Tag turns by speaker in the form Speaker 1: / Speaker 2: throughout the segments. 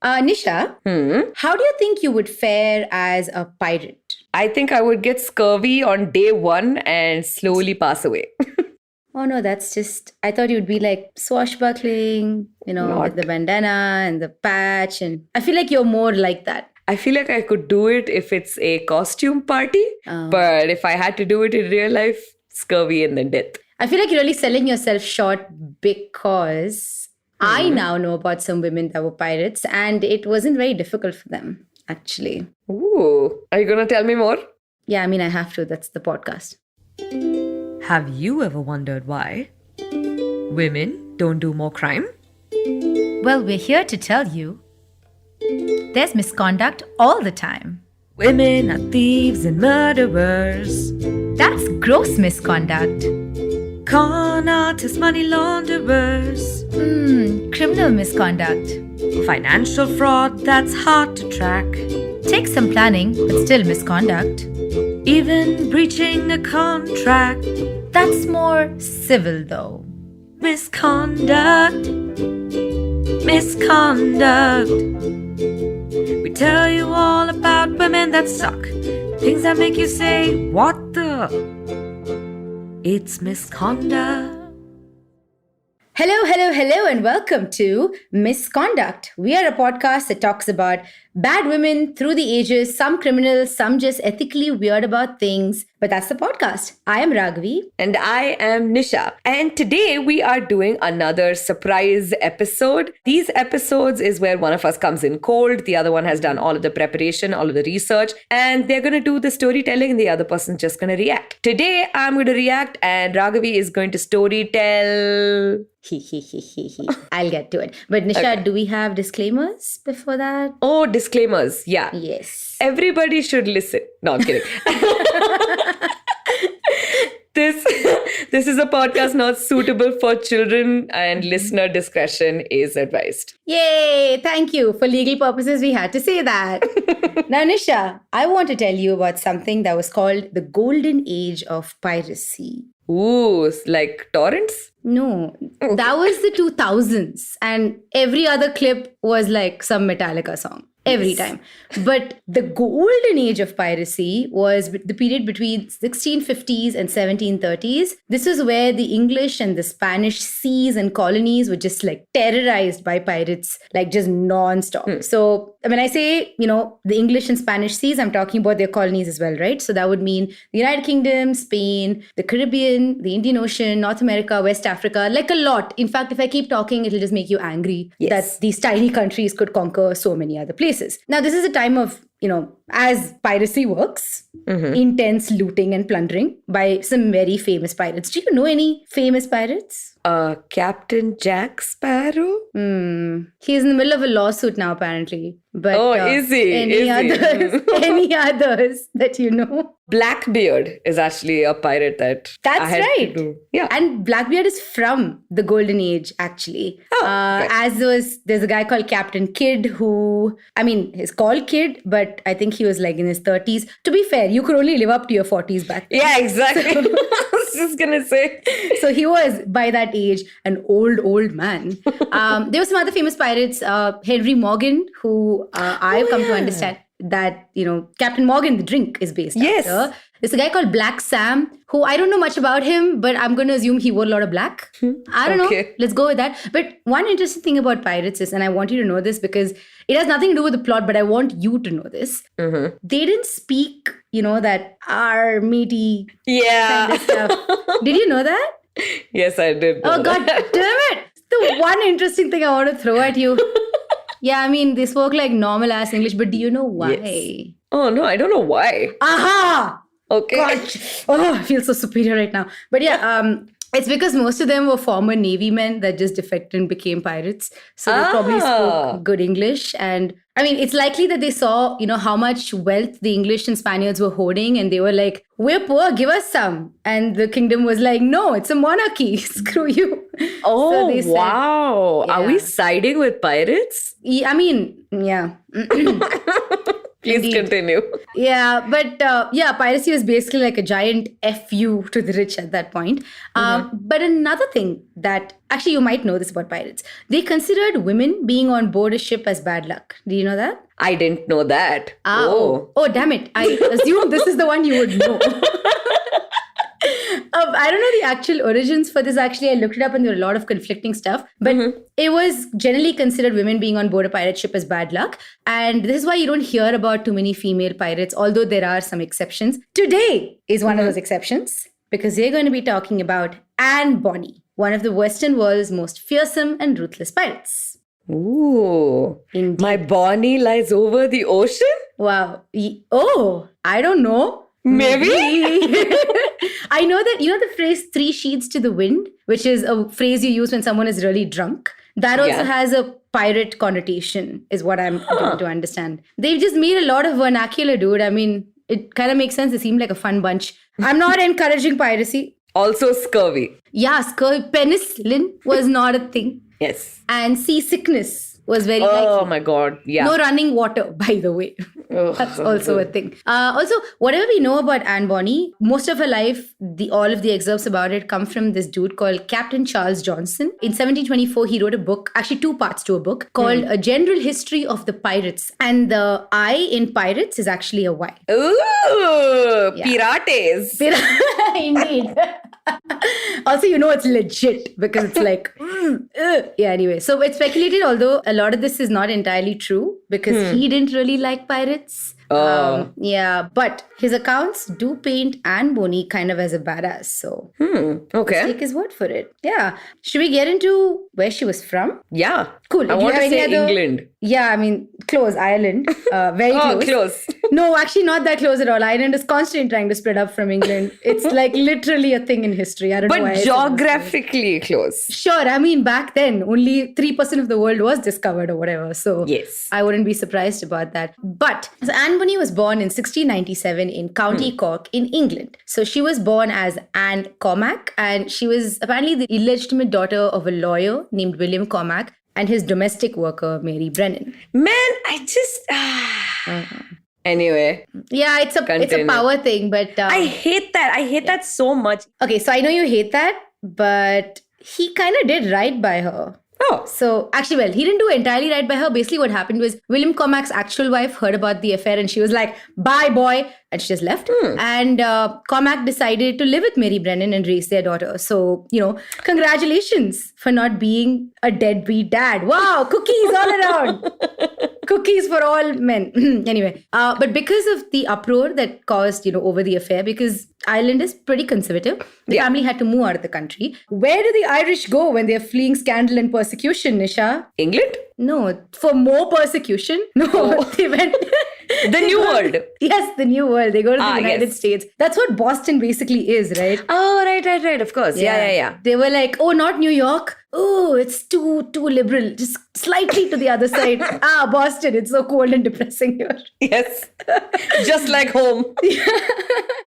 Speaker 1: Nisha, how do you think you would fare as a pirate?
Speaker 2: I think I would get scurvy on day one and slowly pass away.
Speaker 1: Oh no, I thought you'd be like swashbuckling, with
Speaker 2: Not.
Speaker 1: the bandana and the patch. And I feel like you're more like that.
Speaker 2: I feel like I could do it if it's a costume party, but if I had to do it in real life, scurvy and then death.
Speaker 1: I feel like you're really selling yourself short because I now know about some women that were pirates and it wasn't very difficult for them, actually.
Speaker 2: Ooh, are you going to tell me more?
Speaker 1: Yeah, I mean, I have to. That's the podcast.
Speaker 3: Have you ever wondered why women don't do more crime?
Speaker 4: Well, we're here to tell you. There's misconduct all the time.
Speaker 3: Women are thieves and murderers.
Speaker 4: That's gross misconduct.
Speaker 3: Con artists, money launderers.
Speaker 4: Criminal misconduct.
Speaker 3: Financial fraud that's hard to track.
Speaker 4: Takes some planning, but still misconduct.
Speaker 3: Even breaching a contract.
Speaker 4: That's more civil, though.
Speaker 3: Misconduct. Misconduct. We tell you all about women that suck. Things that make you say, what the? It's misconduct.
Speaker 1: Hello, and welcome to Misconduct. We are a podcast that talks about bad women through the ages, some criminals, some just ethically weird about things. But that's the podcast. I am Ragavi.
Speaker 2: And I am Nisha. And today we are doing another surprise episode. These episodes is where one of us comes in cold, the other one has done all of the preparation, all of the research, and they're going to do the storytelling and the other person's just going to react. Today I'm going to react and Ragavi is going to story tell.
Speaker 1: I'll get to it. But Nisha,
Speaker 2: Okay.
Speaker 1: do we have disclaimers before that?
Speaker 2: Oh, disclaimers. Yeah.
Speaker 1: Yes.
Speaker 2: Everybody should listen. No, I'm kidding. This is a podcast not suitable for children and listener discretion is advised.
Speaker 1: Yay! Thank you. For legal purposes, we had to say that. Now, Nisha, I want to tell you about something that was called the golden age of piracy.
Speaker 2: Ooh, like torrents?
Speaker 1: No, that was the 2000s. And every other clip was like some Metallica song. Every time. But the golden age of piracy was the period between 1650s and 1730s. This is where the English and the Spanish seas and colonies were just like terrorized by pirates, like just non-stop. So when I say, the English and Spanish seas, I'm talking about their colonies as well, right? So that would mean the United Kingdom, Spain, the Caribbean, the Indian Ocean, North America, West Africa, like a lot. In fact, if I keep talking, it'll just make you angry that these tiny countries could conquer so many other places. Now, this is a time of, as piracy works, intense looting and plundering by some very famous pirates. Do you know any famous pirates?
Speaker 2: Captain Jack Sparrow?
Speaker 1: He's in the middle of a lawsuit now, apparently. But
Speaker 2: Is he?
Speaker 1: Any others that you know?
Speaker 2: Blackbeard is actually a pirate that I
Speaker 1: That's
Speaker 2: had
Speaker 1: right.
Speaker 2: to do. Yeah.
Speaker 1: And Blackbeard is from the Golden Age, actually.
Speaker 2: Okay.
Speaker 1: There's a guy called Captain Kidd who, he's called Kidd, but I think he was like in his 30s. To be fair, you could only live up to your 40s back then.
Speaker 2: Yeah, exactly. I was just going to say.
Speaker 1: So he was, by that age, an old man. There were some other famous pirates, Henry Morgan, who I've come to understand that, Captain Morgan, the drink, is based
Speaker 2: Yes.
Speaker 1: after. There's a guy called Black Sam, who I don't know much about him, but I'm going to assume he wore a lot of black. I don't know. Let's go with that. But one interesting thing about pirates is, and I want you to know this because it has nothing to do with the plot, but I want you to know this. They didn't speak, that our meaty kind of stuff. Did you know that?
Speaker 2: Yes, I did.
Speaker 1: Oh, God damn it. The one interesting thing I want to throw at you. Yeah, they spoke like normal ass English, but do you know why?
Speaker 2: Yes. Oh, no, I don't know why.
Speaker 1: Aha!
Speaker 2: Okay.
Speaker 1: Gosh. Oh, I feel so superior right now. But yeah, it's because most of them were former Navy men that just defected and became pirates. So they probably spoke good English. And it's likely that they saw, how much wealth the English and Spaniards were hoarding. And they were like, we're poor, give us some. And the kingdom was like, no, it's a monarchy. Screw you.
Speaker 2: Oh,
Speaker 1: So they said,
Speaker 2: wow. Are we
Speaker 1: yeah.
Speaker 2: siding with pirates?
Speaker 1: Yeah.
Speaker 2: Please
Speaker 1: Indeed.
Speaker 2: continue.
Speaker 1: Yeah, but piracy was basically like a giant FU to the rich at that point. But another thing that actually you might know this about pirates, they considered women being on board a ship as bad luck. Do you know that?
Speaker 2: I didn't know that.
Speaker 1: Oh, damn it. I assumed this is the one you would know. I don't know the actual origins for this. Actually, I looked it up and there were a lot of conflicting stuff. But it was generally considered women being on board a pirate ship as bad luck. And this is why you don't hear about too many female pirates, although there are some exceptions. Today is one of those exceptions because we're going to be talking about Anne Bonny, one of the Western world's most fearsome and ruthless pirates.
Speaker 2: Ooh.
Speaker 1: Indeed.
Speaker 2: My Bonnie lies over the ocean?
Speaker 1: Wow. I don't know.
Speaker 2: Maybe.
Speaker 1: I know that, you know the phrase 3 sheets to the wind, which is a phrase you use when someone is really drunk. That also has a pirate connotation, is what I'm trying to understand. They've just made a lot of vernacular, dude. I mean, it kind of makes sense. They seem like a fun bunch. I'm not encouraging piracy.
Speaker 2: Also scurvy.
Speaker 1: Yeah, scurvy. Penicillin was not a thing.
Speaker 2: Yes.
Speaker 1: And seasickness was very
Speaker 2: Oh
Speaker 1: likely.
Speaker 2: my God. Yeah.
Speaker 1: No running water, by the way. That's also a thing. Also, whatever we know about Anne Bonny, most of her life, all of the excerpts about it come from this dude called Captain Charles Johnson. In 1724, he wrote a book, actually 2 parts to a book, called A General History of the Pirates. And the I in pirates is actually a Y.
Speaker 2: Ooh. Pirates.
Speaker 1: Indeed. Also, you know it's legit because it's like, yeah, anyway. So it's speculated, although a lot of this is not entirely true because he didn't really like pirates. Yeah, but his accounts do paint Anne Bonny kind of as a badass. So
Speaker 2: Okay.
Speaker 1: take his word for it. Yeah. Should we get into where she was from?
Speaker 2: Yeah.
Speaker 1: Cool.
Speaker 2: I
Speaker 1: Do you
Speaker 2: want to
Speaker 1: have any
Speaker 2: say
Speaker 1: other-
Speaker 2: England.
Speaker 1: Yeah, I mean, close. Ireland. Very
Speaker 2: Oh,
Speaker 1: close.
Speaker 2: close.
Speaker 1: No, actually not that close at all. Ireland is constantly trying to spread up from England. It's like literally a thing in history. I don't know why.
Speaker 2: But
Speaker 1: I said that.
Speaker 2: geographically close.
Speaker 1: Sure. I mean, back then, only 3% of the world was discovered or whatever. So
Speaker 2: Yes.
Speaker 1: I wouldn't be surprised about that. But so Anne Bonny was born in 1697 in County Cork in England. So she was born as Anne Cormac, and she was apparently the illegitimate daughter of a lawyer named William Cormac and his domestic worker, Mary Brennan.
Speaker 2: Man, I just... Anyway,
Speaker 1: Yeah, it's a
Speaker 2: Continue.
Speaker 1: power thing, but
Speaker 2: I hate that. I hate that so much.
Speaker 1: okay, so I know you hate that, but he kind of did right by her.
Speaker 2: Oh.
Speaker 1: So actually, well, he didn't do entirely right by her. Basically, what happened was William Cormac's actual wife heard about the affair and she was like, bye, boy. And she just left. And Cormac decided to live with Mary Brennan and raise their daughter. So, congratulations for not being a deadbeat dad. Wow, cookies all around. Cookies for all men. Anyway, but because of the uproar that caused, over the affair, because Ireland is pretty conservative, the family had to move out of the country. Where do the Irish go when they're fleeing scandal and persecution, Nisha?
Speaker 2: England?
Speaker 1: No, for more persecution? No, they went...
Speaker 2: The New World.
Speaker 1: Yes, the New World. They go to the United
Speaker 2: yes.
Speaker 1: States. That's what Boston basically is, right?
Speaker 2: Oh, right. Of course. Yeah.
Speaker 1: They were like, oh, not New York. Oh, it's too liberal. Just slightly to the other side. Boston. It's so cold and depressing here.
Speaker 2: Yes. Just like home.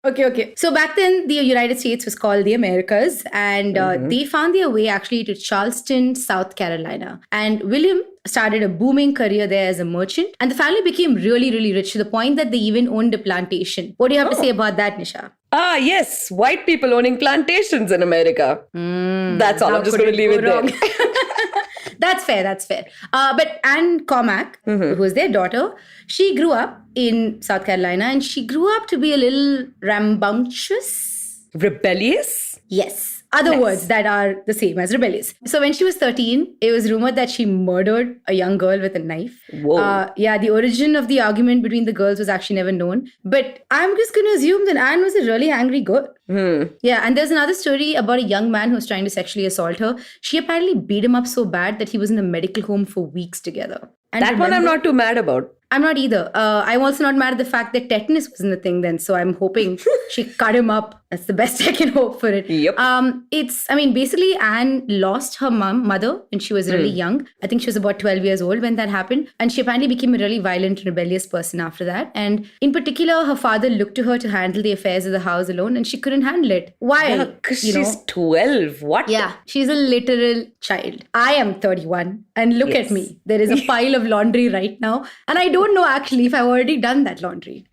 Speaker 1: Okay. So back then, the United States was called the Americas, and they found their way actually to Charleston, South Carolina. And William started a booming career there as a merchant, and the family became really, really rich to the point that they even owned a plantation. What do you have to say about that, Nisha?
Speaker 2: Yes. White people owning plantations in America. That's all.
Speaker 1: How
Speaker 2: I'm just
Speaker 1: could
Speaker 2: going to leave
Speaker 1: go
Speaker 2: it there.
Speaker 1: wrong? That's fair. But Anne Cormac, who was their daughter, she grew up in South Carolina and she grew up to be a little rambunctious.
Speaker 2: Rebellious?
Speaker 1: Yes. Other words that are the same as rebellious. So when she was 13, it was rumored that she murdered a young girl with a knife.
Speaker 2: Whoa.
Speaker 1: The origin of the argument between the girls was actually never known. But I'm just going to assume that Anne was a really angry girl. Yeah, and there's another story about a young man who was trying to sexually assault her. She apparently beat him up so bad that he was in a medical home for weeks together. And
Speaker 2: That one I'm not too mad about.
Speaker 1: I'm not either. I'm also not mad at the fact that tetanus wasn't a thing then. So I'm hoping she cut him up. That's the best I can hope for it.
Speaker 2: Yep.
Speaker 1: Basically Anne lost her mother when she was really young. I think she was about 12 years old when that happened. And she apparently became a really violent, rebellious person after that. And in particular, her father looked to her to handle the affairs of the house alone and she couldn't handle it. Why?
Speaker 2: Because she's 12. What?
Speaker 1: Yeah, she's a literal child. I am 31 and look at me. There is a pile of laundry right now and I don't know actually if I've already done that laundry.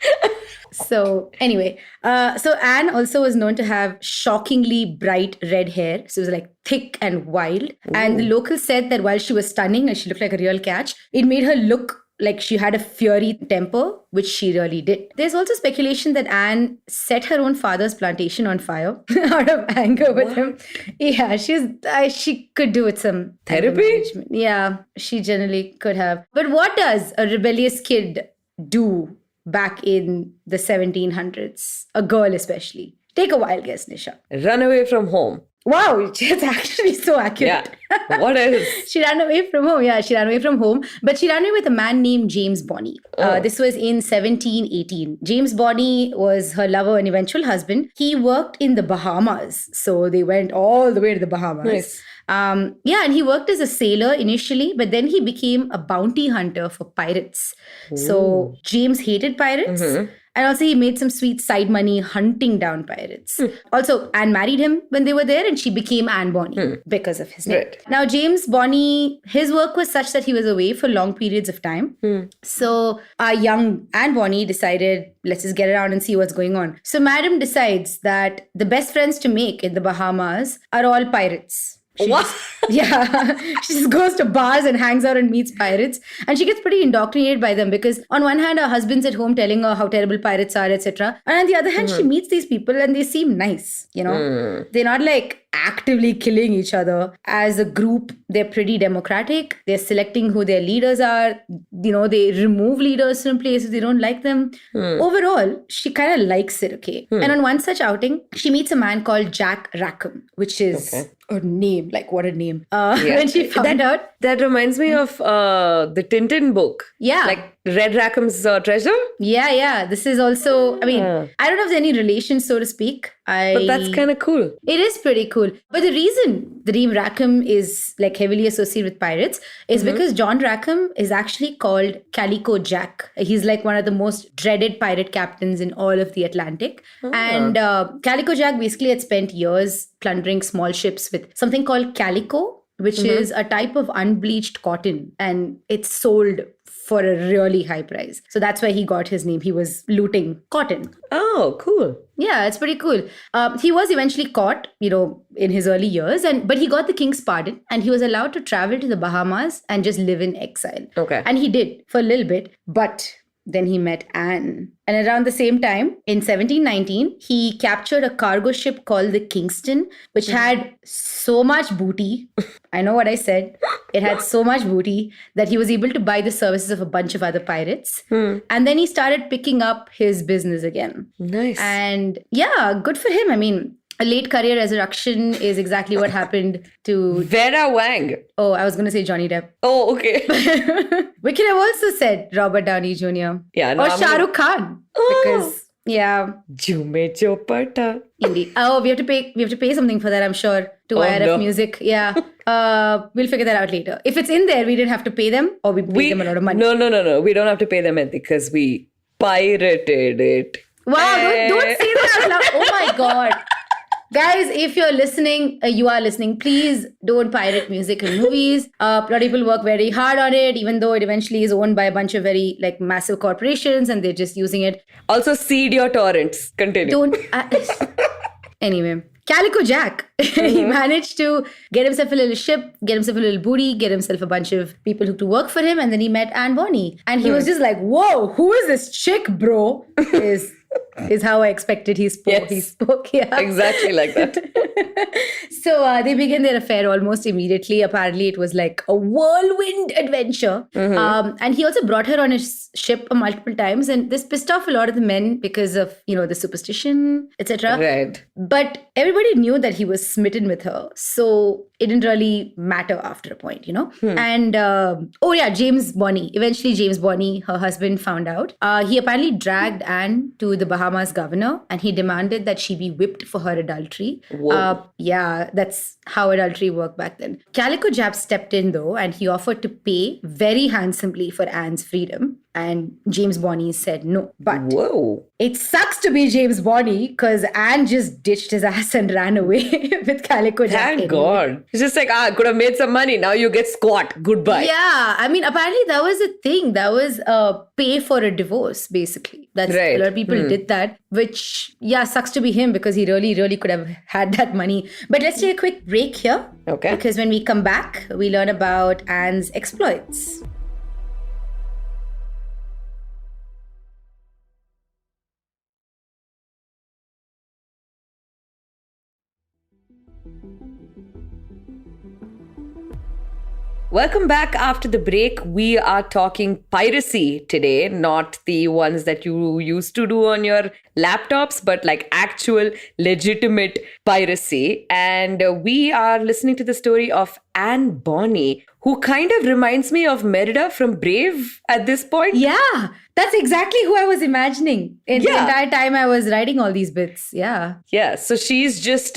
Speaker 1: So anyway, so Anne also was known to have shockingly bright red hair. So it was like thick and wild. And the locals said that while she was stunning and she looked like a real catch, it made her look like she had a fiery temper, which she really did. There's also speculation that Anne set her own father's plantation on fire out of anger with him. Yeah, she could do with some anger
Speaker 2: Therapy?
Speaker 1: management. Yeah, she generally could have. But what does a rebellious kid do back in the 1700s? A girl especially. Take a wild guess, Nisha.
Speaker 2: Run away from home.
Speaker 1: Wow, it's actually so accurate.
Speaker 2: Yeah. What else?
Speaker 1: She ran away from home. Yeah, she ran away from home. But she ran away with a man named James Bonny. This was in 1718. James Bonny was her lover and eventual husband. He worked in the Bahamas. So they went all the way to the Bahamas.
Speaker 2: Nice.
Speaker 1: And he worked as a sailor initially, but then he became a bounty hunter for pirates. So James hated pirates. And also he made some sweet side money hunting down pirates. Also, Anne married him when they were there and she became Anne Bonny because of his name.
Speaker 2: Right.
Speaker 1: Now, James Bonny, his work was such that he was away for long periods of time. So our young Anne Bonny decided, let's just get around and see what's going on. So Madam decides that the best friends to make in the Bahamas are all pirates. She just goes to bars and hangs out and meets pirates. And she gets pretty indoctrinated by them because on one hand, her husband's at home telling her how terrible pirates are, etc. And on the other hand, she meets these people and they seem nice, you know. They're not like actively killing each other. As a group, they're pretty democratic. They're selecting who their leaders are. You know, they remove leaders from places they don't like them. Overall, she kind of likes it, okay? And on one such outing, she meets a man called Jack Rackham, which is a name. Like, what a name. When she found out.
Speaker 2: That reminds me of the Tintin book.
Speaker 1: Yeah.
Speaker 2: Like Red Rackham's treasure.
Speaker 1: Yeah. This is also, I mean, I don't know if there's any relation, so to speak.
Speaker 2: But that's kind of cool.
Speaker 1: It is pretty cool. But the reason the name Rackham is like heavily associated with pirates is because John Rackham is actually called Calico Jack. He's like one of the most dreaded pirate captains in all of the Atlantic. And Calico Jack basically had spent years plundering small ships with something called calico, which is a type of unbleached cotton. And it's sold for a really high price. So that's why he got his name. He was looting cotton.
Speaker 2: Oh, cool.
Speaker 1: Yeah, it's pretty cool. He was eventually caught, you know, in his early years, but he got the king's pardon and he was allowed to travel to the Bahamas and just live in exile.
Speaker 2: Okay.
Speaker 1: And he did for a little bit, but then he met Anne. And around the same time, in 1719, he captured a cargo ship called the Kingston, which had so much booty. I know what I said. It had so much booty that he was able to buy the services of a bunch of other pirates. And then he started picking up his business again.
Speaker 2: Nice.
Speaker 1: And yeah, good for him. I mean, a late career resurrection is exactly what happened to...
Speaker 2: Vera Wang.
Speaker 1: Oh, I was going to say Johnny Depp.
Speaker 2: Oh, okay.
Speaker 1: We could have also said Robert Downey Jr.
Speaker 2: Yeah, no,
Speaker 1: or Shah Rukh Khan. Because, yeah.
Speaker 2: Jume Chopata.
Speaker 1: Indeed. Oh, we have to pay something for that, I'm sure, to IRF Music. Yeah. We'll figure that out later. If it's in there, we didn't have to pay them or we paid them a lot of money.
Speaker 2: No. We don't have to pay them because we pirated it.
Speaker 1: Wow, don't say that out loud. Oh my God. Guys, if you're listening, you are listening, please don't pirate music and movies. A lot of people work very hard on it, even though it eventually is owned by a bunch of very like massive corporations and they're just using it.
Speaker 2: Also, seed your torrents. Continue.
Speaker 1: Anyway, Calico Jack. He managed to get himself a little ship, get himself a little booty, get himself a bunch of people who to work for him. And then he met Anne Bonny. And he was just like, whoa, who is this chick, bro? Is how I expected he spoke.
Speaker 2: Yes.
Speaker 1: He spoke, yeah.
Speaker 2: Exactly like that.
Speaker 1: So they began their affair almost immediately. Apparently, it was like a whirlwind adventure. And he also brought her on his ship multiple times. And this pissed off a lot of the men because of, you know, the superstition, etc.
Speaker 2: Right.
Speaker 1: But everybody knew that he was smitten with her. So it didn't really matter after a point, you know. And James Bonny. Eventually, James Bonny, her husband, found out. He apparently dragged Anne to the Bahamas governor and he demanded that she be whipped for her adultery. Yeah, that's how adultery worked back then. Calico Jack stepped in though and he offered to pay very handsomely for Anne's freedom. And James Bonny said no. But
Speaker 2: Whoa.
Speaker 1: it sucks to be James Bonny because Anne just ditched his ass and ran away with Calico Jack.
Speaker 2: Thank
Speaker 1: anyway.
Speaker 2: God. It's just like, could have made some money. Now you get squat. Goodbye.
Speaker 1: Yeah, I mean, apparently that was a thing. That was pay for a divorce, basically. That's
Speaker 2: Right.
Speaker 1: a lot of people did that, which, yeah, sucks to be him because he really, really could have had that money. But let's take a quick break here.
Speaker 2: Okay.
Speaker 1: Because when we come back, we learn about Anne's exploits.
Speaker 2: Welcome back after the break. We are talking piracy today, not the ones that you used to do on your laptops, but like actual legitimate piracy. And we are listening to the story of Anne Bonny, who kind of reminds me of Merida from Brave at this point.
Speaker 1: Yeah, that's exactly who I was imagining the entire time I was writing all these bits. Yeah.
Speaker 2: Yeah, so she's just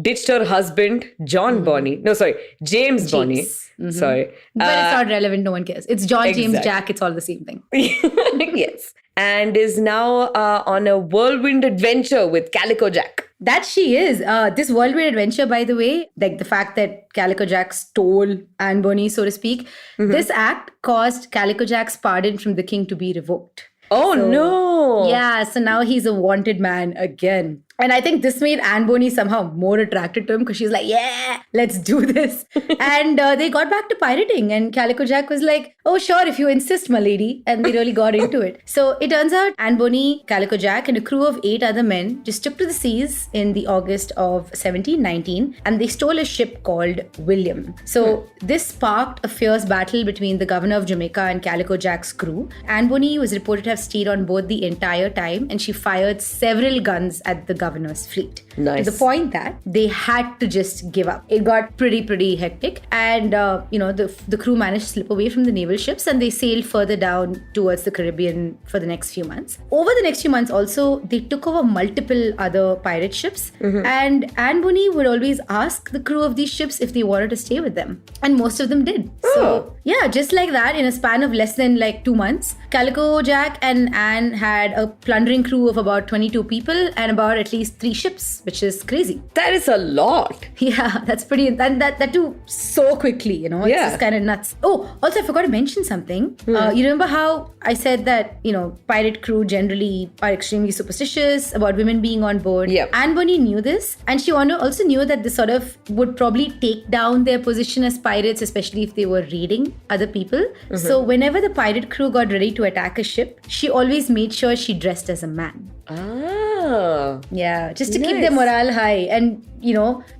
Speaker 2: ditched her husband, John Bonny. No, sorry, James Bonny. Sorry.
Speaker 1: But it's not relevant. No one cares. It's John, James,
Speaker 2: exactly.
Speaker 1: Jack. It's all the same thing.
Speaker 2: Yes. And is now on a whirlwind adventure with Calico Jack.
Speaker 1: That she is. This whirlwind adventure, by the way, like the fact that Calico Jack stole Anne Bonny, so to speak, this act caused Calico Jack's pardon from the king to be revoked.
Speaker 2: Oh, no.
Speaker 1: Yeah, so now he's a wanted man again. And I think this made Anne Bonny somehow more attracted to him because she's like, yeah, let's do this. And they got back to pirating. And Calico Jack was like, oh, sure, if you insist, my lady. And they really got into it. So it turns out Anne Bonny, Calico Jack, and a crew of 8 other men just took to the seas in the August of 1719. And they stole a ship called William. So this sparked a fierce battle between the governor of Jamaica and Calico Jack's crew. Anne Bonny was reported to have stayed on board the entire time. And she fired several guns at the governor's fleet.
Speaker 2: Nice.
Speaker 1: To the point that they had to just give up. It got pretty hectic. And, the crew managed to slip away from the naval ships and they sailed further down towards the Caribbean for the next few months. Over the next few months also, they took over multiple other pirate ships. And Anne Bonny would always ask the crew of these ships if they wanted to stay with them. And most of them did. So, yeah, just like that, in a span of less than like 2 months, Calico Jack and Anne had a plundering crew of about 22 people and about at least 3 ships, which is crazy.
Speaker 2: That is a lot.
Speaker 1: Yeah, that's pretty, and that too so quickly, It's
Speaker 2: Yeah.
Speaker 1: just kind of nuts. Oh, also I forgot to mention something. You remember how I said that, pirate crew generally are extremely superstitious about women being on board?
Speaker 2: Yep.
Speaker 1: Anne Bonny knew this, and she also knew that this sort of would probably take down their position as pirates, especially if they were raiding other people. So whenever the pirate crew got ready to attack a ship, she always made sure she dressed as a man.
Speaker 2: Ah.
Speaker 1: Yeah, just to keep
Speaker 2: Nice.
Speaker 1: their morale high. And,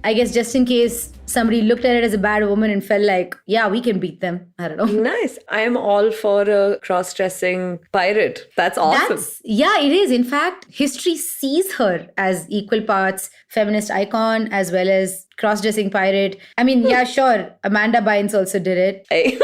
Speaker 1: I guess just in case somebody looked at it as a bad woman and felt like, yeah, we can beat them. I don't know.
Speaker 2: Nice. I am all for a cross-dressing pirate. That's awesome.
Speaker 1: Yeah, it is. In fact, history sees her as equal parts feminist icon as well as cross-dressing pirate. I mean, yeah, sure. Amanda Bynes also did it.
Speaker 2: Hey.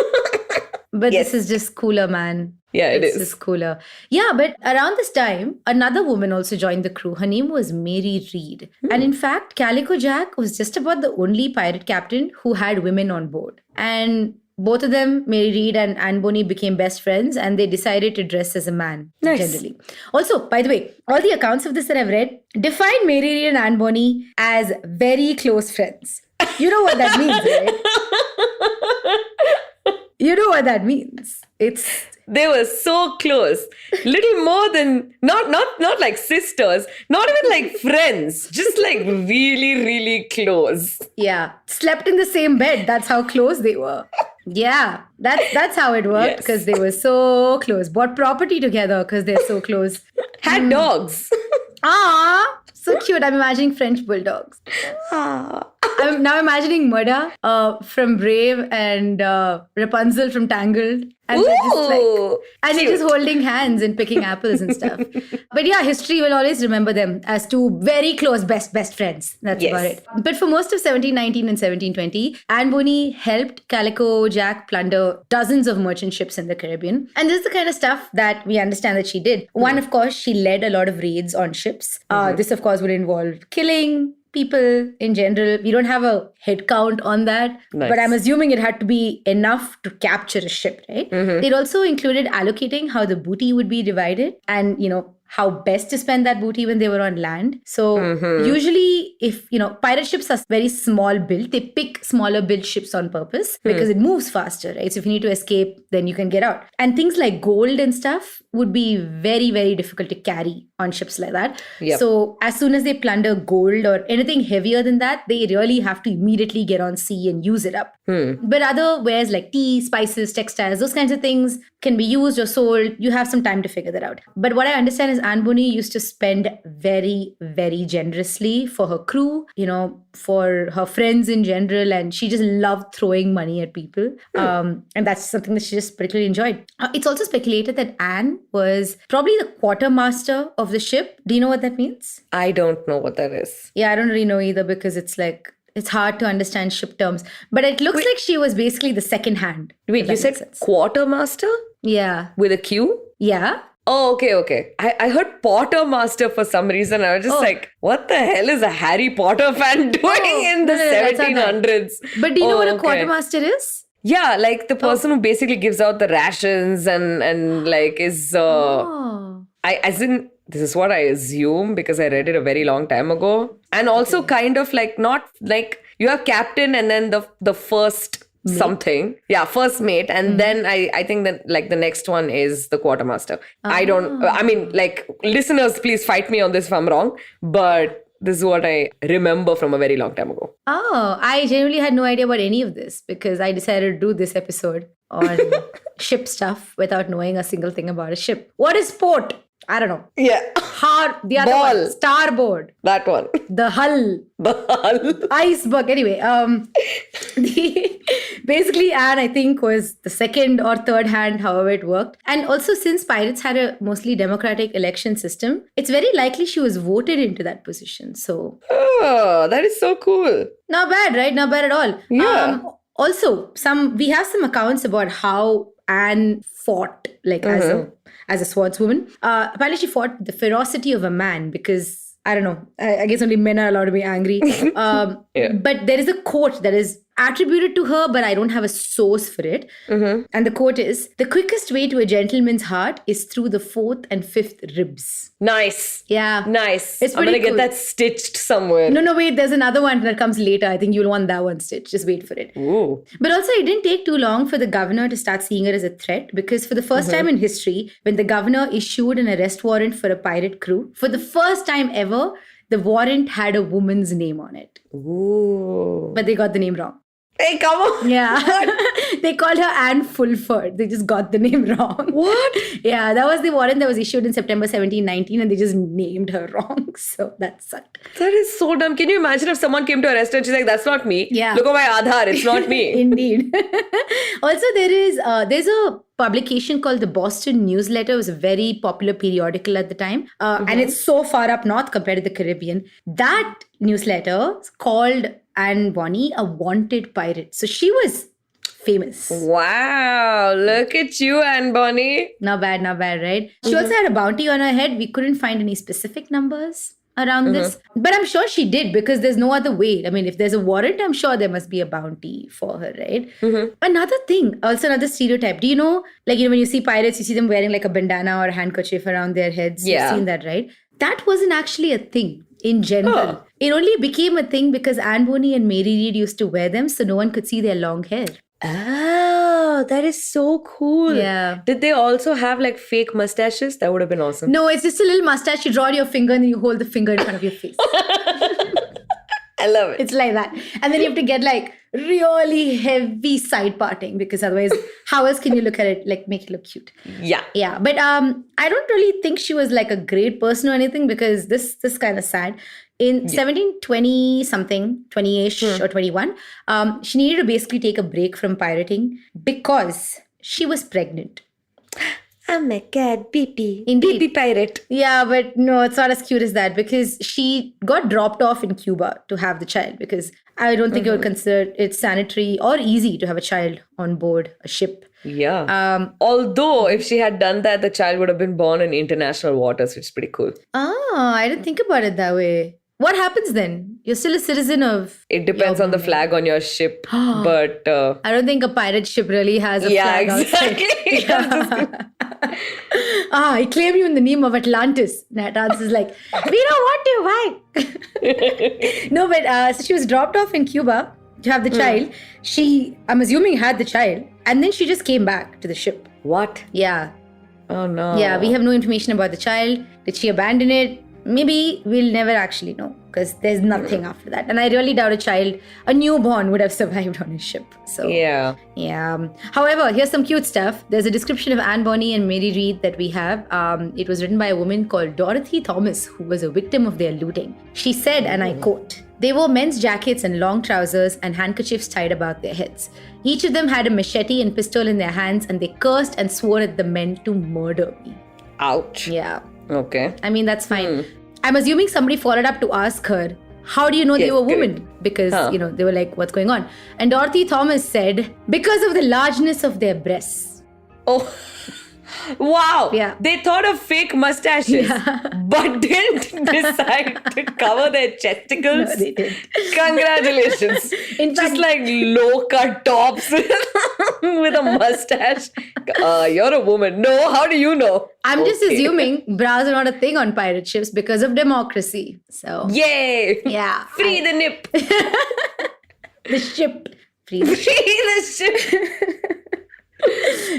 Speaker 1: But
Speaker 2: Yes.
Speaker 1: this is just cooler, man.
Speaker 2: Yeah, it
Speaker 1: It's
Speaker 2: is.
Speaker 1: just cooler. Yeah, but around this time, another woman also joined the crew. Her name was Mary Reed. And in fact, Calico Jack was just about the only pirate captain who had women on board. And both of them, Mary Reed and Anne Bonny, became best friends and they decided to dress as a man,
Speaker 2: Nice.
Speaker 1: generally. Also, by the way, all the accounts of this that I've read define Mary Reed and Anne Bonny as very close friends. You know what that means, right? You know what that means.
Speaker 2: They were so close. Little more than not like sisters, not even like friends, just like really, really close.
Speaker 1: Yeah, slept in the same bed. That's how close they were. Yeah, that's how it worked
Speaker 2: Yes.
Speaker 1: because they were so close. Bought property together because they're so close.
Speaker 2: Had dogs.
Speaker 1: Ah, so cute. I'm imagining French bulldogs. I'm now imagining Murda from Brave and Rapunzel from Tangled. And they're just
Speaker 2: Ooh,
Speaker 1: they're just holding hands and picking apples and stuff. But yeah, history will always remember them as two very close best friends. That's
Speaker 2: Yes.
Speaker 1: about it. But for most of 1719 and 1720, Anne Bonny helped Calico Jack plunder dozens of merchant ships in the Caribbean. And this is the kind of stuff that we understand that she did. One, of course, she led a lot of raids on ships. This, of course, would involve killing people in general. We don't have a head count on that,
Speaker 2: Nice.
Speaker 1: but I'm assuming it had to be enough to capture a ship, right? It also included allocating how the booty would be divided and, how best to spend that booty when they were on land. So usually if, pirate ships are very small built, they pick smaller built ships on purpose because it moves faster, right? So if you need to escape, then you can get out. And things like gold and stuff would be very, very difficult to carry on ships like that.
Speaker 2: Yep.
Speaker 1: So as soon as they plunder gold or anything heavier than that, they really have to immediately get on sea and use it up. But other wares like tea, spices, textiles, those kinds of things can be used or sold. You have some time to figure that out. But what I understand is Anne Bonny used to spend very, very generously for her crew, for her friends in general. And she just loved throwing money at people. And that's something that she just particularly enjoyed. It's also speculated that Anne was probably the quartermaster of the ship. Do you know what that means?
Speaker 2: I don't know what that is.
Speaker 1: Yeah, I don't really know either because it's hard to understand ship terms. But it looks like she was basically the second hand.
Speaker 2: Wait,
Speaker 1: if
Speaker 2: you
Speaker 1: that
Speaker 2: said
Speaker 1: makes sense.
Speaker 2: quartermaster
Speaker 1: Yeah.
Speaker 2: with a Q?
Speaker 1: Yeah.
Speaker 2: Oh, okay. I heard Potter Master for some reason. I was just like, what the hell is a Harry Potter fan doing in the
Speaker 1: that's not that.
Speaker 2: 1700s?
Speaker 1: But do you know what a
Speaker 2: okay.
Speaker 1: quartermaster is?
Speaker 2: Yeah, like the person who basically gives out the rations and like is this is what I assume because I read it a very long time ago. And also kind of like not like you have captain and then the first something. Yeah, first mate. And then I think that like the next one is the quartermaster. I mean, like listeners, please fight me on this if I'm wrong. But this is what I remember from a very long time ago.
Speaker 1: Oh, I genuinely had no idea about any of this because I decided to do this episode on ship stuff without knowing a single thing about a ship. What is port? I don't know.
Speaker 2: Yeah.
Speaker 1: The other
Speaker 2: Ball.
Speaker 1: one. Starboard.
Speaker 2: That one.
Speaker 1: The hull.
Speaker 2: The hull.
Speaker 1: Iceberg. Anyway, basically Anne, I think, was the second or third hand, however it worked. And also since pirates had a mostly democratic election system, it's very likely she was voted into that position. So
Speaker 2: Oh, that is so cool.
Speaker 1: not bad, right? Not bad at all.
Speaker 2: Yeah.
Speaker 1: Also, we have some accounts about how Anne fought, like as a swordswoman. Apparently, she fought the ferocity of a man because I don't know. I guess only men are allowed to be angry. But there is a quote that is attributed to her, but I don't have a source for it. And the quote is, "The quickest way to a gentleman's heart is through the fourth and fifth ribs."
Speaker 2: Nice.
Speaker 1: Yeah.
Speaker 2: Nice.
Speaker 1: It's
Speaker 2: I'm going to
Speaker 1: pretty
Speaker 2: get
Speaker 1: cool.
Speaker 2: that stitched somewhere.
Speaker 1: No, wait. There's another one that comes later. I think you'll want that one stitched. Just wait for it.
Speaker 2: Ooh.
Speaker 1: But also, it didn't take too long for the governor to start seeing her as a threat because for the first time in history, when the governor issued an arrest warrant for a pirate crew, for the first time ever, the warrant had a woman's name on it.
Speaker 2: Ooh.
Speaker 1: But they got the name wrong.
Speaker 2: Hey, come on.
Speaker 1: Yeah. They called her Anne Fulford. They just got the name wrong.
Speaker 2: What?
Speaker 1: Yeah, that was the warrant that was issued in September 1719 and they just named her wrong. So that sucked.
Speaker 2: That is so dumb. Can you imagine if someone came to arrest her and she's like, that's not me.
Speaker 1: Yeah.
Speaker 2: Look at my Aadhaar. It's not me.
Speaker 1: Indeed. Also, there's a publication called the Boston Newsletter. It was a very popular periodical at the time. And it's so far up north compared to the Caribbean. That newsletter is called Anne Bonny a wanted pirate. So she was famous.
Speaker 2: Wow. Look at you, Anne Bonny.
Speaker 1: Not bad, right? She also had a bounty on her head. We couldn't find any specific numbers around this. But I'm sure she did because there's no other way. I mean, if there's a warrant, I'm sure there must be a bounty for her, right? Another thing, also another stereotype. Do you know, like, when you see pirates, you see them wearing like a bandana or a handkerchief around their heads.
Speaker 2: Yeah.
Speaker 1: You've seen that, right? That wasn't actually a thing in general. It only became a thing because Anne Bonny and Mary Read used to wear them so no one could see their long hair.
Speaker 2: Oh, that is so cool.
Speaker 1: Yeah.
Speaker 2: Did they also have like fake mustaches? That would have been awesome.
Speaker 1: No, it's just a little mustache. You draw your finger and then you hold the finger in front of your face.
Speaker 2: I love it.
Speaker 1: It's like that. And then you have to get like really heavy side parting because otherwise, how else can you look at it, like make it look cute?
Speaker 2: Yeah.
Speaker 1: Yeah. But I don't really think she was like a great person or anything because this is kind of sad. In 1720 something, 20-ish or 21, she needed to basically take a break from pirating because she was pregnant.
Speaker 2: Oh my God, Pee-Pee.
Speaker 1: Indeed.
Speaker 2: Pee-Pee pirate.
Speaker 1: Yeah, but no, it's not as cute as that because she got dropped off in Cuba to have the child because I don't think you would consider it sanitary or easy to have a child on board a ship.
Speaker 2: Yeah. Although if she had done that, the child would have been born in international waters, which is pretty cool.
Speaker 1: I didn't think about it that way. what happens then? You're still a citizen of.
Speaker 2: It depends
Speaker 1: your
Speaker 2: on the
Speaker 1: homeland.
Speaker 2: flag on your ship. But
Speaker 1: I don't think a pirate ship really has a
Speaker 2: yeah,
Speaker 1: flag
Speaker 2: exactly.
Speaker 1: outside. I claim you in the name of Atlantis. And Atlantis is like, we don't want you. Why? No, but so she was dropped off in Cuba to have the child. She, I'm assuming, had the child. And then she just came back to the ship.
Speaker 2: What?
Speaker 1: Yeah.
Speaker 2: Oh no.
Speaker 1: Yeah, we have no information about the child. Did she abandon it? Maybe we'll never actually know because there's nothing after that. And I really doubt a newborn would have survived on a ship. So
Speaker 2: Yeah.
Speaker 1: yeah. However, here's some cute stuff. There's a description of Anne Bonny and Mary Read that we have. It was written by a woman called Dorothy Thomas, who was a victim of their looting. She said, and I quote, "They wore men's jackets and long trousers and handkerchiefs tied about their heads. Each of them had a machete and pistol in their hands, and they cursed and swore at the men to murder me."
Speaker 2: Ouch.
Speaker 1: Yeah.
Speaker 2: Okay.
Speaker 1: I mean, that's fine. I'm assuming somebody followed up to ask her, how do you know they
Speaker 2: Yes,
Speaker 1: were
Speaker 2: correct.
Speaker 1: women? Because, they were like, what's going on? And Dorothy Thomas said, because of the largeness of their breasts.
Speaker 2: Oh. Wow.
Speaker 1: Yeah.
Speaker 2: They thought of fake mustaches, but didn't decide to cover their chesticles.
Speaker 1: No, they didn't.
Speaker 2: Congratulations.
Speaker 1: In fact-
Speaker 2: Just like low-cut tops with a mustache. You're a woman. No, how do you know?
Speaker 1: I'm just
Speaker 2: Okay.
Speaker 1: assuming bras are not a thing on pirate ships because of democracy. So,
Speaker 2: Yay.
Speaker 1: yeah.
Speaker 2: Free the nip.
Speaker 1: The ship. Free the ship.
Speaker 2: Free the ship.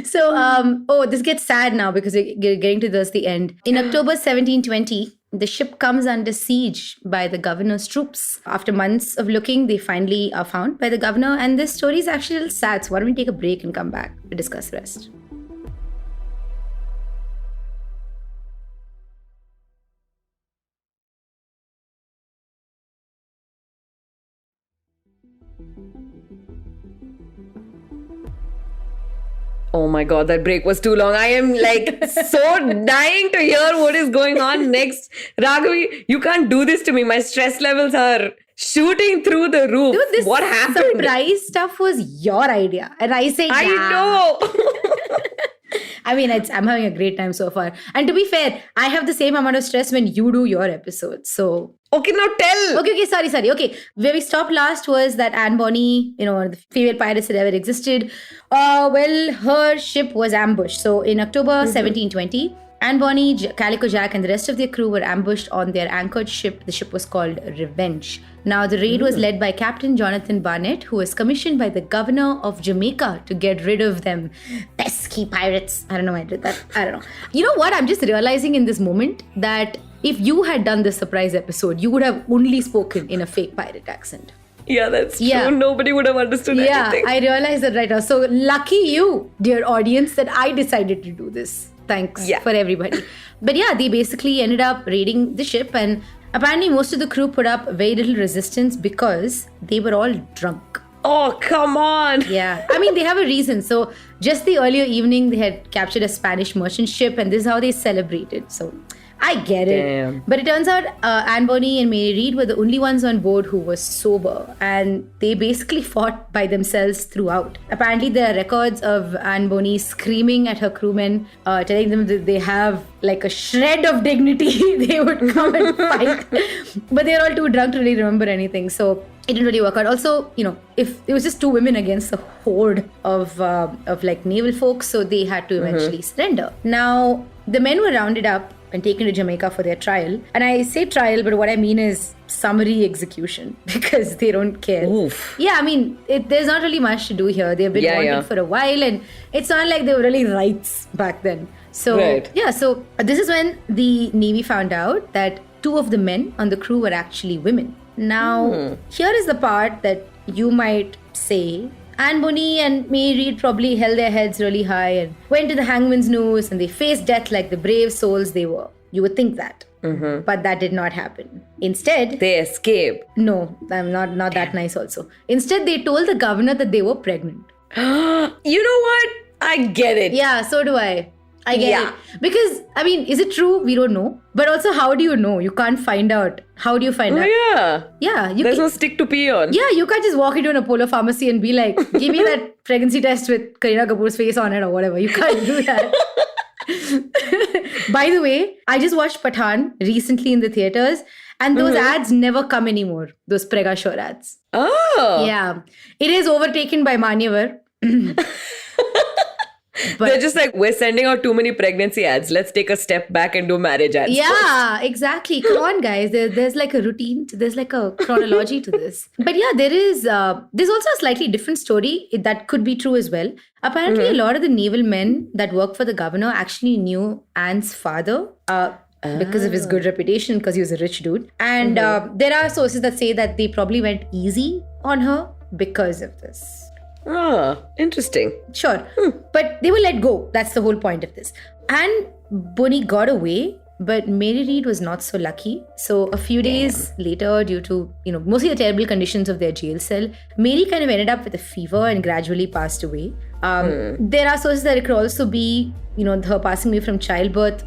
Speaker 1: So, this gets sad now because we're getting to the end. In October 1720, the ship comes under siege by the governor's troops. After months of looking, they finally are found by the governor. And this story is actually a little sad. So why don't we take a break and come back to discuss the rest?
Speaker 2: Oh my god, that break was too long. I am like so dying to hear what is going on next. Ragavi, you can't do this to me. My stress levels are shooting through the roof.
Speaker 1: Dude, this
Speaker 2: what happened?
Speaker 1: surprise stuff was your idea. And I say,
Speaker 2: I
Speaker 1: yeah.
Speaker 2: know.
Speaker 1: I mean, I'm having a great time so far. And to be fair, I have the same amount of stress when you do your episodes. So
Speaker 2: Okay, now tell.
Speaker 1: Okay, sorry. Okay, where we stopped last was that Anne Bonny, the female pirates that ever existed. Well, her ship was ambushed. So in October 1720, Anne Bonny, Calico Jack, and the rest of their crew were ambushed on their anchored ship. The ship was called Revenge. Now, the raid was led by Captain Jonathan Barnett, who was commissioned by the governor of Jamaica to get rid of them pesky pirates. I don't know why I did that. I don't know. You know what? I'm just realizing in this moment that if you had done this surprise episode, you would have only spoken in a fake pirate accent.
Speaker 2: Yeah, that's true.
Speaker 1: Yeah.
Speaker 2: Nobody would have understood
Speaker 1: Yeah,
Speaker 2: anything.
Speaker 1: I realized that right now. So lucky you, dear audience, that I decided to do this. Thanks for everybody. But yeah, they basically ended up raiding the ship, and apparently most of the crew put up very little resistance because they were all drunk.
Speaker 2: Oh, come on.
Speaker 1: Yeah, I mean, they have a reason. So just the earlier evening, they had captured a Spanish merchant ship, and this is how they celebrated. So I get it.
Speaker 2: Damn.
Speaker 1: But it turns out Anne Bonny and Mary Read were the only ones on board who were sober, and they basically fought by themselves throughout. Apparently, there are records of Anne Bonny screaming at her crewmen, telling them that they have like a shred of dignity. They would come and fight. But they're all too drunk to really remember anything. So it didn't really work out. Also, if it was just two women against a horde of like naval folks, so they had to eventually surrender. Now, the men were rounded up and taken to Jamaica for their trial. And I say trial, but what I mean is summary execution because they don't care.
Speaker 2: Oof.
Speaker 1: Yeah, I mean, there's not really much to do here. They've been wanted for a while, and it's not like they were really rights back then. So, so this is when the Navy found out that two of the men on the crew were actually women. Now, here is the part that you might say, Anne Bonny and Mary Read probably held their heads really high and went to the hangman's noose and they faced death like the brave souls they were. You would think that. But that did not happen. Instead,
Speaker 2: they escaped.
Speaker 1: No, I'm not that nice also. Instead, they told the governor that they were pregnant.
Speaker 2: You know what? I get it.
Speaker 1: Yeah, so do I. I get it. Because, I mean, is it true? We don't know. But also, how do you know? You can't find out. How do you find out?
Speaker 2: Yeah.
Speaker 1: Yeah.
Speaker 2: There's no stick to pee on.
Speaker 1: Yeah, you can't just walk into an Apollo pharmacy and be like, give me that pregnancy test with Kareena Kapoor's face on it or whatever. You can't do that. By the way, I just watched Pathaan recently in the theaters. And those ads never come anymore. Those Prega Shore ads.
Speaker 2: Oh.
Speaker 1: Yeah. It is overtaken by Manyavar.
Speaker 2: They're just like, we're sending out too many pregnancy ads. Let's take a step back and do marriage ads.
Speaker 1: Yeah, exactly. Come on, guys. There's like a routine. There's like a chronology to this. But yeah, there's also a slightly different story that could be true as well. Apparently, a lot of the naval men that work for the governor actually knew Anne's father. Because of his good reputation, because he was a rich dude. And there are sources that say that they probably went easy on her because of this.
Speaker 2: Ah, interesting.
Speaker 1: Sure. But they were let go. That's the whole point of this. Anne Bonny got away, but Mary Read was not so lucky. So a few days later, due to, mostly the terrible conditions of their jail cell, Mary kind of ended up with a fever and gradually passed away. There are sources that it could also be, her passing away from childbirth.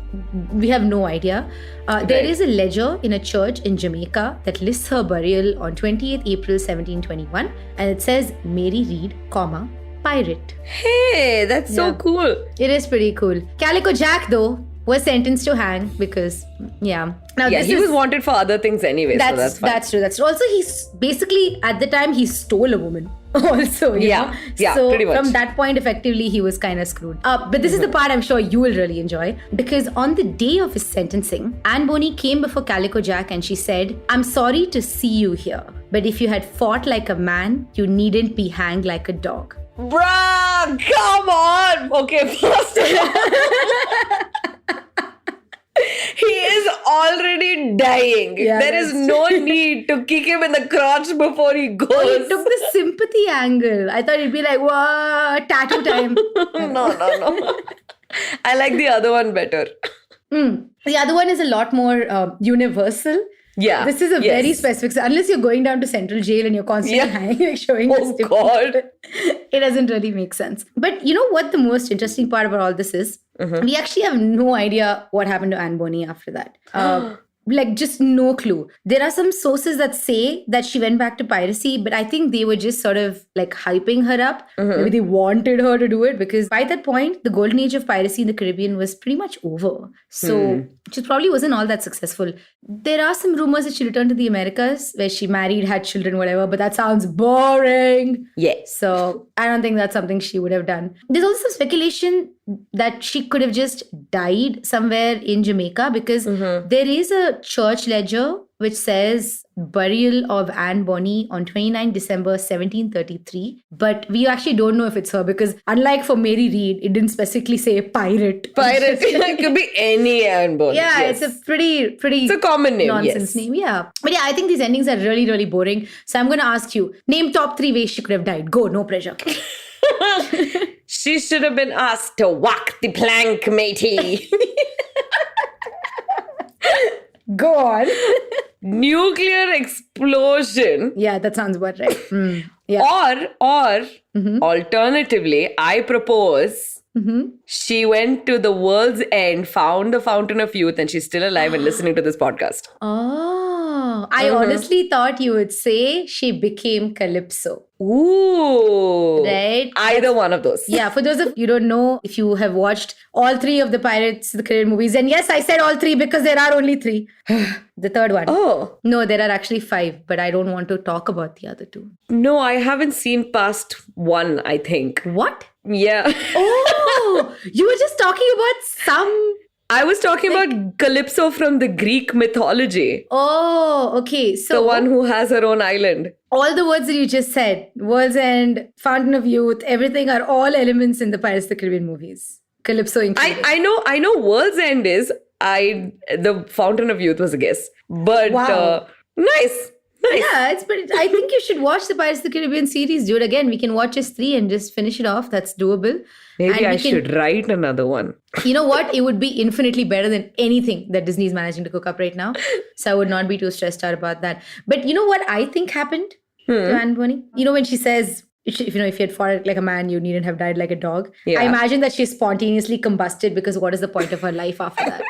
Speaker 1: We have no idea. There is a ledger in a church in Jamaica that lists her burial on 28th April 1721, and it says Mary Read, pirate.
Speaker 2: Hey, that's so cool.
Speaker 1: It is pretty cool. Calico Jack, though, was sentenced to hang because, Now,
Speaker 2: he was wanted for other things anyway, so that's fine.
Speaker 1: That's true. Also, he's basically, at the time, he stole a woman. Also, you know? So
Speaker 2: pretty much.
Speaker 1: From that point, effectively, he was kind of screwed. But this is the part I'm sure you will really enjoy, because on the day of his sentencing, Anne Bonny came before Calico Jack and she said, "I'm sorry to see you here, but if you had fought like a man, you needn't be hanged like a dog."
Speaker 2: Bruh, come on. Okay, first he is already dying.
Speaker 1: Yeah,
Speaker 2: there is no need to kick him in the crotch before he goes.
Speaker 1: He took the sympathy angle. I thought it'd be like, whoa, tattoo time.
Speaker 2: No. I like the other one better.
Speaker 1: The other one is a lot more universal.
Speaker 2: Yeah.
Speaker 1: This is a very specific. So unless you're going down to central jail and you're constantly hanging, like showing this to
Speaker 2: God.
Speaker 1: people, it doesn't really make sense. But you know what the most interesting part about all this is? We actually have no idea what happened to Anne Bonny after that. Like, just no clue. There are some sources that say that she went back to piracy, but I think they were just sort of like hyping her up. Maybe they wanted her to do it, because by that point, the golden age of piracy in the Caribbean was pretty much over. So she probably wasn't all that successful. There are some rumors that she returned to the Americas, where she married, had children, whatever, but that sounds boring.
Speaker 2: Yeah.
Speaker 1: So I don't think that's something she would have done. There's also some speculation that she could have just died somewhere in Jamaica, because there is a church ledger which says burial of Anne Bonny on 29 December 1733. But we actually don't know if it's her, because unlike for Mary Read, it didn't specifically say pirate.
Speaker 2: It could be any Anne Bonny.
Speaker 1: Yeah, it's a pretty
Speaker 2: It's a common name,
Speaker 1: nonsense name. Yeah. But yeah, I think these endings are really, really boring. So I'm going to ask you, name top 3 ways she could have died. Go, no pressure.
Speaker 2: She should have been asked to walk the plank, matey.
Speaker 1: Go on.
Speaker 2: Nuclear explosion.
Speaker 1: Yeah, that sounds about right. Yeah.
Speaker 2: Or alternatively, I propose she went to the world's end, found the Fountain of Youth, and she's still alive and listening to this podcast.
Speaker 1: Oh, I honestly thought you would say she became Calypso.
Speaker 2: Ooh.
Speaker 1: Right?
Speaker 2: Either one of those.
Speaker 1: Yeah, for those of you who don't know, if you have watched all 3 of the Pirates of the Caribbean movies, and yes, I said all 3 because there are only 3. The third one.
Speaker 2: Oh.
Speaker 1: No, there are actually 5, but I don't want to talk about the other 2.
Speaker 2: No, I haven't seen past 1, I think.
Speaker 1: What?
Speaker 2: Yeah.
Speaker 1: Oh, you were just talking about some...
Speaker 2: I was talking about Calypso from the Greek mythology.
Speaker 1: Oh, okay. So
Speaker 2: The one who has her own island.
Speaker 1: all the words that you just said, World's End, Fountain of Youth, everything are all elements in the Pirates of the Caribbean movies. Calypso included.
Speaker 2: I know World's End is. The Fountain of Youth was a guess. But
Speaker 1: Wow.
Speaker 2: nice.
Speaker 1: Yeah, it's pretty. I think you should watch the Pirates of the Caribbean series, dude. Again, we can watch just 3 and just finish it off. That's doable.
Speaker 2: Maybe
Speaker 1: And
Speaker 2: I
Speaker 1: we can-
Speaker 2: should write another one.
Speaker 1: You know what? It would be infinitely better than anything that Disney's managing to cook up right now. So I would not be too stressed out about that. But you know what I think happened to Anne Bonny? You know when she says, if you had fought like a man, you needn't have died like a dog.
Speaker 2: Yeah.
Speaker 1: I imagine that she spontaneously combusted, because what is the point of her life after that?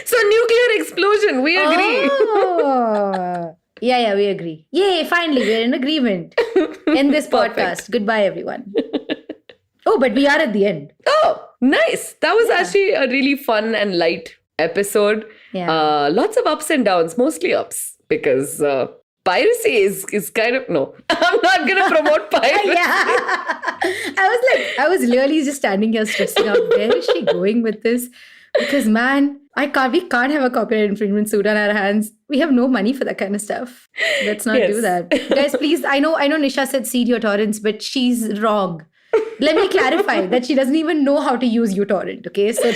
Speaker 2: So nuclear explosion, we agree.
Speaker 1: Oh. Yeah, we agree. Yay, finally, we're in agreement. End this podcast. Goodbye, everyone. Oh, but we are at the end.
Speaker 2: Oh, nice. That was actually a really fun and light episode.
Speaker 1: Yeah.
Speaker 2: Lots of ups and downs, mostly ups. because piracy is kind of, no, I'm not going to promote piracy.
Speaker 1: I was literally just standing here stressing out. Where is she going with this? Because man, we can't have a copyright infringement suit on our hands. We have no money for that kind of stuff. Let's not do that. Guys, please, I know Nisha said seed your torrents, but she's wrong. Let me clarify that she doesn't even know how to use uTorrent, okay? So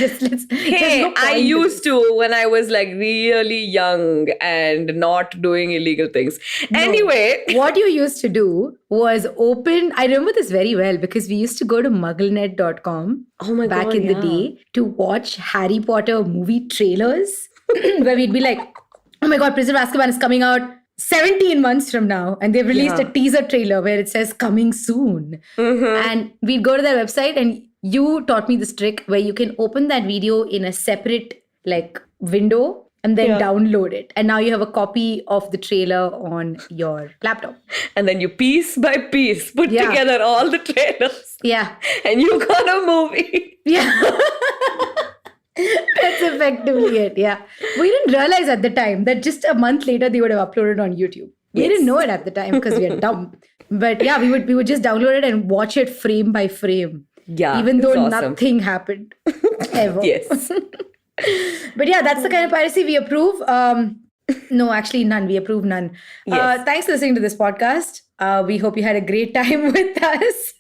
Speaker 2: I used to when I was like really young and not doing illegal things. No. Anyway.
Speaker 1: What you used to do was I remember this very well because we used to go to mugglenet.com back in the day to watch Harry Potter movie trailers where we'd be like, oh my God, Prisoner of Azkaban is coming out 17 months from now, and they've released a teaser trailer where it says coming soon. And we'd go to their website, and you taught me this trick where you can open that video in a separate window and then download it. And now you have a copy of the trailer on your laptop.
Speaker 2: And then you piece by piece put together all the trailers.
Speaker 1: Yeah.
Speaker 2: And you got a movie.
Speaker 1: Yeah. That's effectively it, yeah. We didn't realize at the time that just a month later they would have uploaded on YouTube. We didn't know it at the time because we are dumb. But yeah, we would just download it and watch it frame by frame.
Speaker 2: Yeah,
Speaker 1: even though nothing happened ever.
Speaker 2: Yes.
Speaker 1: But yeah, that's the kind of piracy we approve. No, actually none. We approve none.
Speaker 2: Yes.
Speaker 1: Thanks for listening to this podcast. We hope you had a great time with us.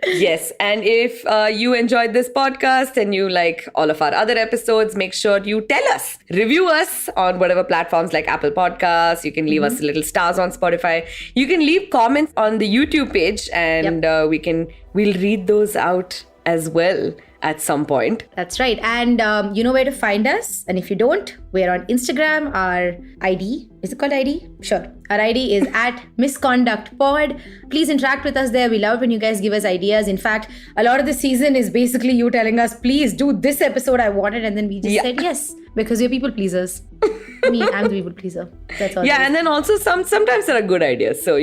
Speaker 2: Yes. And if you enjoyed this podcast and you like all of our other episodes, make sure you tell us. Review us on whatever platforms like Apple Podcasts. You can leave us little stars on Spotify. You can leave comments on the YouTube page and we'll read those out as well at some point.
Speaker 1: That's right. And you know where to find us. And if you don't, we're on Instagram. Our ID, is it called ID? Sure. Our ID is @misconductpod. Please interact with us there. We love when you guys give us ideas. In fact, a lot of the season is basically you telling us, please do this episode, I want it. And then we just said yes, because we're people pleasers. Me, I'm the people pleaser. That's all.
Speaker 2: Yeah, and then also sometimes there are good ideas. So,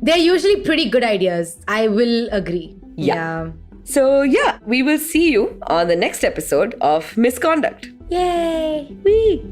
Speaker 1: they're usually pretty good ideas. I will agree.
Speaker 2: Yeah. So yeah, we will see you on the next episode of Misconduct.
Speaker 1: Yay!
Speaker 2: Whee!